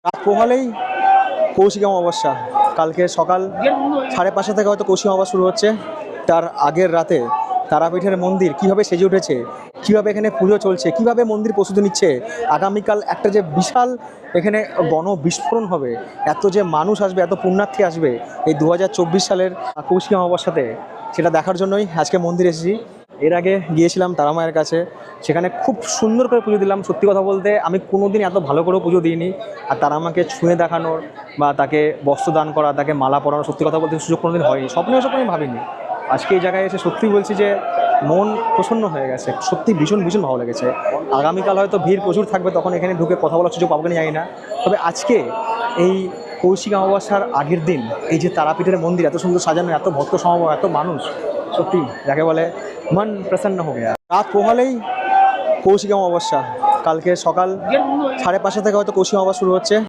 রাত পোহালেই কৌশিক অমাবস্যা। কালকে সকাল 5:30 থেকে হয়তো কৌশিক অমাবস্যা শুরু হচ্ছে। তার আগের রাতে তারাপীঠের মন্দির কীভাবে সেজে উঠেছে, কীভাবে এখানে পুজো চলছে, কীভাবে মন্দির প্রস্তুতি নিচ্ছে। আগামীকাল একটা যে বিশাল এখানে গণবিস্ফোরণ হবে, এত যে মানুষ আসবে, এত পুণ্যার্থী আসবে এই 2024 সালের কৌশিক অমাবস্যাতে, সেটা দেখার জন্যই আজকে মন্দির এসেছি। এর আগে গিয়েছিলাম তারা মায়ের কাছে, সেখানে খুব সুন্দর করে পুজো দিলাম। সত্যি কথা বলতে আমি কোনোদিন এত ভালো করেও পুজো দিইনি। আর তারা আমাকে ছুঁয়ে দেখানোর বা তাকে বস্ত্র দান করা, তাকে মালা পরানোর সত্যি কথা বলতে সুযোগ কোনোদিন হয়নি, স্বপ্নেও আমি ভাবিনি। আজকে এই জায়গায় এসে সত্যি বলছি যে মন প্রসন্ন হয়ে গেছে, সত্যি ভীষণ ভীষণ ভালো লেগেছে। আগামীকাল হয়তো ভিড় প্রচুর থাকবে, তখন এখানে ঢুকে কথা বলার সুযোগ পাবো কিনা জানি না। তবে আজকে এই কৌশিক অমাবস্যার আগের দিন এই যে তারাপীঠের মন্দির এত সুন্দর সাজানো, এত ভক্ত সমাগম, এত মানুষ, সত্যি যাকে বলে মন প্রসন্ন হয়ে গেছে। রাত পোহালেই কৌশিক অমাবস্যা। কালকে সকাল 5:30 থেকে হয়তো কৌশিক অমাবস্যা শুরু হচ্ছে।